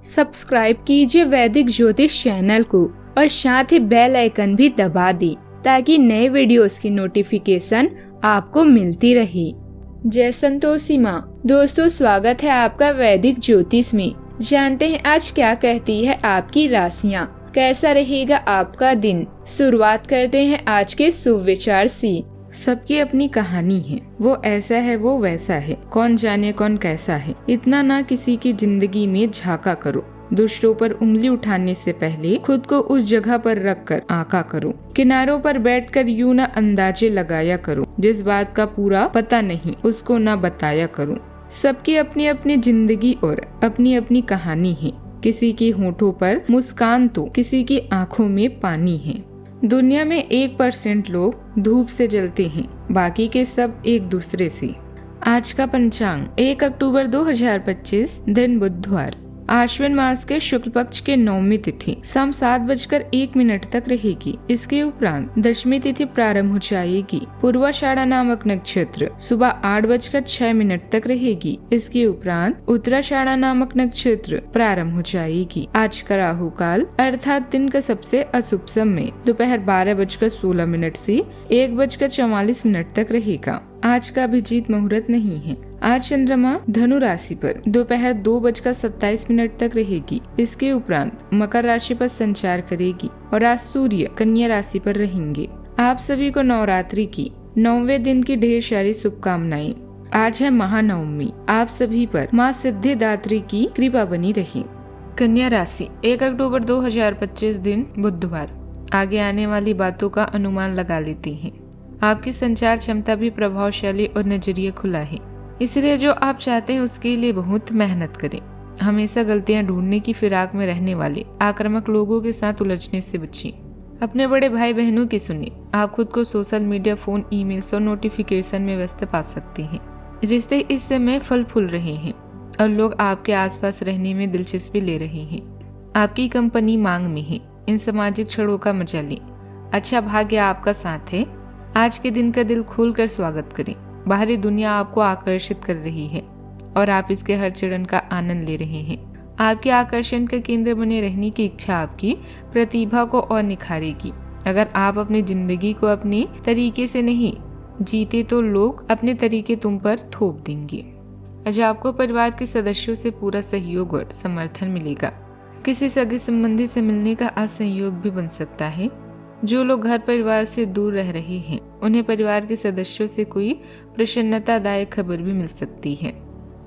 Subscribe कीजिए वैदिक ज्योतिष चैनल को और साथ ही बेल आइकन भी दबा दी ताकि नए वीडियोस की नोटिफिकेशन आपको मिलती रहे। जय संतोषी माँ। दोस्तों, स्वागत है आपका वैदिक ज्योतिष में। जानते हैं आज क्या कहती है आपकी राशियाँ, कैसा रहेगा आपका दिन। शुरुआत करते हैं आज के शुभ विचार से। सबकी अपनी कहानी है, वो ऐसा है वो वैसा है, कौन जाने कौन कैसा है। इतना ना किसी की जिंदगी में झांका करो। दूसरों पर उंगली उठाने से पहले खुद को उस जगह पर रख कर आका करो। किनारों पर बैठकर यूं ना अंदाजे लगाया करो। जिस बात का पूरा पता नहीं उसको ना बताया करो। सबकी अपनी अपनी जिंदगी और अपनी अपनी कहानी है। किसी के होठों पर मुस्कान तो किसी की आंखों में पानी है। दुनिया में 1% लोग धूप से जलते हैं, बाकी के सब एक दूसरे से। आज का पंचांग 1 अक्टूबर 2025, दिन बुधवार। आश्विन मास के शुक्ल पक्ष के 9वीं तिथि शाम 7:01 तक रहेगी। इसके उपरांत दशमी तिथि प्रारंभ हो जाएगी। पूर्वाषाढ़ा नामक नक्षत्र सुबह 8:06 तक रहेगी। इसके उपरांत उत्तराषाढ़ा नामक नक्षत्र प्रारंभ हो जाएगी। आज का राहु काल अर्थात दिन का सबसे अशुभ समय दोपहर 12:16 से 1:44 तक रहेगा। आज का अभिजीत मुहूर्त नहीं है। आज चंद्रमा धनु राशि पर दोपहर 2:27 तक रहेगी। इसके उपरांत मकर राशि पर संचार करेगी और आज सूर्य कन्या राशि पर रहेंगे। आप सभी को नवरात्रि की 9वें दिन की ढेर सारी शुभकामनाएं। आज है महानवमी। आप सभी पर माँ सिद्धिदात्री की कृपा बनी रहे। कन्या राशि 1 अक्टूबर 2025, दिन बुधवार। आगे आने वाली बातों का अनुमान लगा लेती हैं। आपकी संचार क्षमता भी प्रभावशाली और नजरिया खुला है, इसलिए जो आप चाहते हैं उसके लिए बहुत मेहनत करें। हमेशा गलतियां ढूंढने की फिराक में रहने वाले आक्रामक लोगों के साथ उलझने से बचिए। अपने बड़े भाई बहनों की सुनिए। आप खुद को सोशल मीडिया, फोन, ईमेल्स और नोटिफिकेशन में व्यस्त पा सकते हैं। रिश्ते इस समय फल फूल रहे हैं और लोग आपके आसपास रहने में दिलचस्पी ले रहे हैं। आपकी कंपनी मांग में है। इन सामाजिक क्षणों का मजा लें। अच्छा भाग्य आपका साथ है। आज के दिन का दिल खोलकर स्वागत करें। बाहरी दुनिया आपको आकर्षित कर रही है और आप इसके हर चरण का आनंद ले रहे हैं। आपके आकर्षण का केंद्र बने रहने की इच्छा आपकी प्रतिभा को और निखारेगी। अगर आप अपनी जिंदगी को अपने तरीके से नहीं जीते तो लोग अपने तरीके तुम पर थोप देंगे। आज आपको परिवार के सदस्यों से पूरा सहयोग और समर्थन मिलेगा। किसी सगे संबंधी से मिलने का आज संयोग भी बन सकता है। जो लोग घर परिवार से दूर रह रहे हैं उन्हें परिवार के सदस्यों से कोई प्रसन्नतादायक खबर भी मिल सकती है।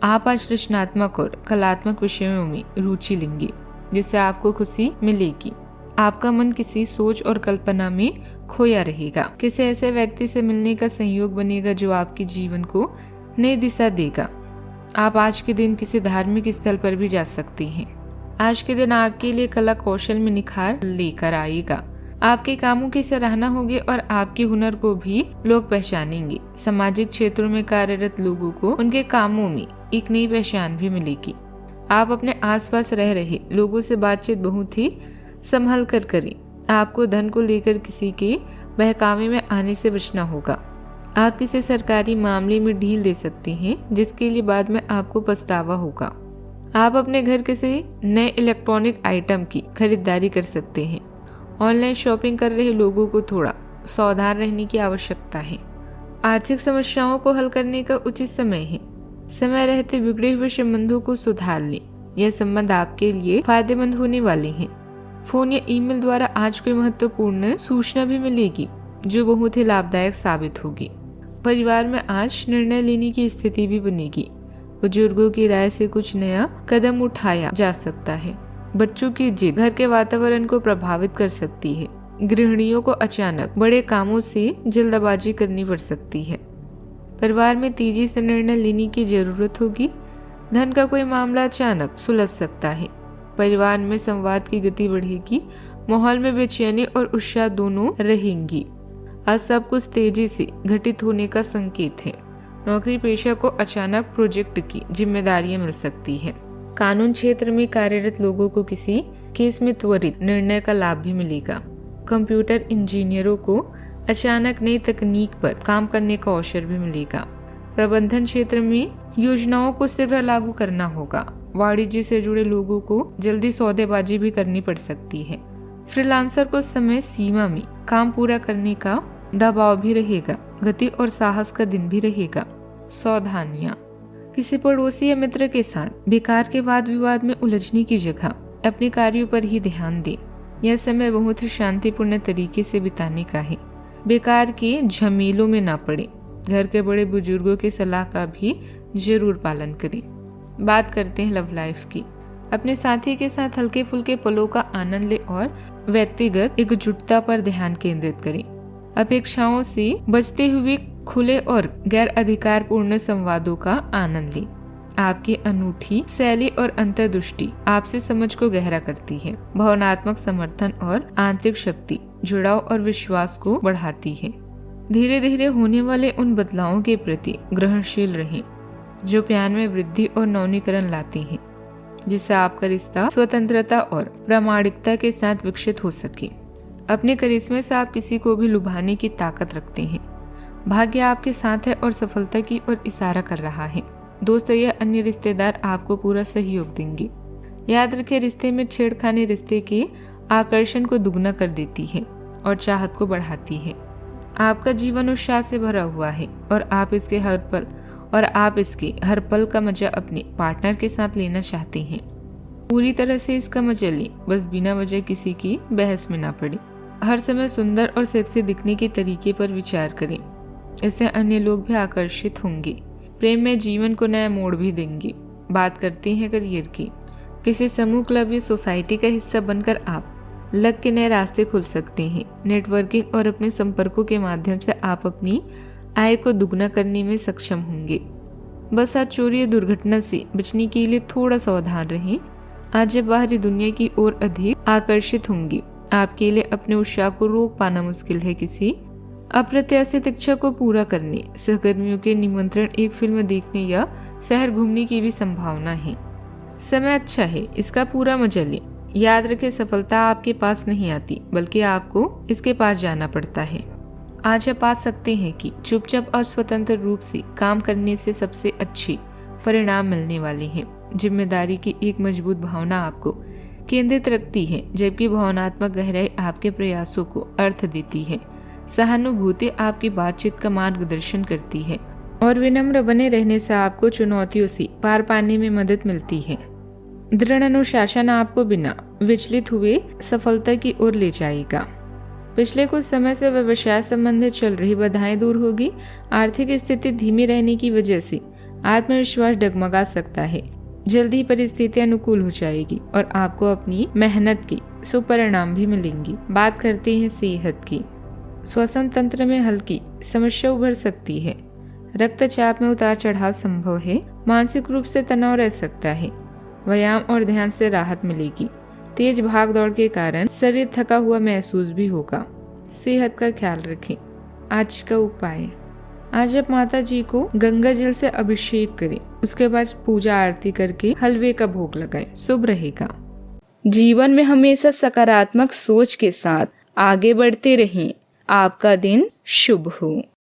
आप आज रचनात्मक और कलात्मक विषयों में रुचि लेंगे, जिससे आपको खुशी मिलेगी। आपका मन किसी सोच और कल्पना में खोया रहेगा। किसी ऐसे व्यक्ति से मिलने का संयोग बनेगा जो आपके जीवन को नई दिशा देगा। आप आज के दिन किसी धार्मिक स्थल पर भी जा सकते हैं। आज के दिन आपके लिए कला कौशल में निखार लेकर आएगा। आपके कामों की सराहना होगी और आपके हुनर को भी लोग पहचानेंगे। सामाजिक क्षेत्रों में कार्यरत लोगों को उनके कामों में एक नई पहचान भी मिलेगी। आप अपने आसपास रह रहे लोगों से बातचीत बहुत ही संभल कर करें। आपको धन को लेकर किसी के बहकावे में आने से बचना होगा। आप किसी सरकारी मामले में ढील दे सकते हैं, जिसके लिए बाद में आपको पछतावा होगा। आप अपने घर किसी नए इलेक्ट्रॉनिक आइटम की खरीदारी कर सकते हैं। ऑनलाइन शॉपिंग कर रहे लोगों को थोड़ा सावधान रहने की आवश्यकता है। आर्थिक समस्याओं को हल करने का उचित समय है। समय रहते बिगड़े हुए संबंधों को सुधार लें। यह संबंध आपके लिए फायदेमंद होने वाले हैं। फोन या ईमेल द्वारा आज कोई महत्वपूर्ण सूचना भी मिलेगी जो बहुत ही लाभदायक साबित होगी। परिवार में आज निर्णय लेने की स्थिति भी बनेगी। बुजुर्गों की राय से कुछ नया कदम उठाया जा सकता है। बच्चों की जिद घर के वातावरण को प्रभावित कर सकती है। गृहिणियों को अचानक बड़े कामों से जल्दबाजी करनी पड़ सकती है। परिवार में तेजी से निर्णय लेने की जरूरत होगी। धन का कोई मामला अचानक सुलझ सकता है। परिवार में संवाद की गति बढ़ेगी। माहौल में बेचैनी और उत्साह दोनों रहेंगी। आज सब कुछ तेजी से घटित होने का संकेत है। नौकरी पेशा को अचानक प्रोजेक्ट की जिम्मेदारियां मिल सकती है। कानून क्षेत्र में कार्यरत लोगों को किसी केस में त्वरित निर्णय का लाभ भी मिलेगा। कंप्यूटर इंजीनियरों को अचानक नई तकनीक पर काम करने का अवसर भी मिलेगा। प्रबंधन क्षेत्र में योजनाओं को शीघ्र लागू करना होगा। वाणिज्य से जुड़े लोगों को जल्दी सौदेबाजी भी करनी पड़ सकती है। फ्रीलांसर को समय सीमा में काम पूरा करने का दबाव भी रहेगा। गति और साहस का दिन भी रहेगा। सावधानियां, किसी पड़ोसी या मित्र के साथ बेकार के वाद विवाद में उलझने की जगह अपने कार्यों पर ही ध्यान दें। यह समय बहुत ही शांतिपूर्ण तरीके से बिताने का है। बेकार के झमेलों में ना पड़े। घर के बड़े बुजुर्गों की सलाह का भी जरूर पालन करें। बात करते हैं लव लाइफ की। अपने साथी के साथ हल्के फुल्के पलों का आनंद लें और व्यक्तिगत एकजुटता पर ध्यान केंद्रित करें। अपेक्षाओं से बचते हुए खुले और गैर अधिकारपूर्ण संवादों का आनंद लें। आपकी अनूठी शैली और अंतर्दृष्टि आपसे समझ को गहरा करती है। भावनात्मक समर्थन और आंतरिक शक्ति जुड़ाव और विश्वास को बढ़ाती है। धीरे धीरे होने वाले उन बदलावों के प्रति ग्रहणशील रहें जो प्यार में वृद्धि और नवीनीकरण लाती हैं, जिससे आपका रिश्ता स्वतंत्रता और प्रामाणिकता के साथ विकसित हो सके। अपने करिश्मे से आप किसी को भी लुभाने की ताकत रखते हैं। भाग्य आपके साथ है और सफलता की ओर इशारा कर रहा है। दोस्त या अन्य रिश्तेदार आपको पूरा सहयोग देंगे। याद रखें, रिश्ते में छेड़खानी रिश्ते के आकर्षण को दुगना कर देती है और चाहत को बढ़ाती है। आपका जीवन उत्साह से भरा हुआ है और आप इसके हर पल का मजा अपने पार्टनर के साथ लेना चाहते हैं। पूरी तरह से इसका मजा लें, बस बिना वजह किसी की बहस में ना पड़े। हर समय सुंदर और सेक्सी दिखने के तरीके पर विचार करें, इससे अन्य लोग भी आकर्षित होंगे। प्रेम में जीवन को नया मोड़ भी देंगे। बात करते हैं करियर की। किसी समूह, क्लब या सोसाइटी का हिस्सा बनकर आप लक के नए रास्ते खुल सकते हैं। नेटवर्किंग और अपने संपर्कों के माध्यम से आप अपनी आय को दुगना करने में सक्षम होंगे। बस आज चोरी या दुर्घटना से बचने के लिए थोड़ा सावधान रहें। आज जब बाहरी दुनिया की ओर अधिक आकर्षित होंगे, आपके लिए अपने उत्साह को रोक पाना मुश्किल है। किसी अप्रत्याशित इच्छा को पूरा करने, सहकर्मियों के निमंत्रण, एक फिल्म देखने या शहर घूमने की भी संभावना है। समय अच्छा है, इसका पूरा मजा लें। याद रखें, सफलता आपके पास नहीं आती, बल्कि आपको इसके पास जाना पड़ता है। आज आप पा सकते हैं कि चुपचाप और स्वतंत्र रूप से काम करने से सबसे अच्छे परिणाम मिलने वाले हैं। जिम्मेदारी की एक मजबूत भावना आपको केंद्रित रखती है, जबकि भावनात्मक गहराई आपके प्रयासों को अर्थ देती है। सहानुभूति आपकी बातचीत का मार्गदर्शन करती है और विनम्र बने रहने से आपको चुनौतियों से पार पाने में मदद मिलती है। दृढ़ अनुशासन आपको बिना विचलित हुए सफलता की ओर ले जाएगा। पिछले कुछ समय से व्यवसाय संबंधित चल रही बाधाएं दूर होगी। आर्थिक स्थिति धीमी रहने की वजह से आत्मविश्वास डगमगा सकता है। जल्दी ही परिस्थितियां अनुकूल हो जाएगी और आपको अपनी मेहनत की सुपरिणाम भी मिलेंगी। बात करते हैं सेहत की। श्वसन तंत्र में हल्की समस्या उभर सकती है। रक्तचाप में उतार चढ़ाव संभव है। मानसिक रूप से तनाव रह सकता है। व्यायाम और ध्यान से राहत मिलेगी। तेज भाग दौड़ के कारण शरीर थका हुआ महसूस भी होगा। सेहत का ख्याल रखें। आज का उपाय, आज आप माता जी को गंगा जल से अभिषेक करें। उसके बाद पूजा आरती करके हलवे का भोग लगाएं। शुभ रहेगा। जीवन में हमेशा सकारात्मक सोच के साथ आगे बढ़ते रहें। आपका दिन शुभ हो।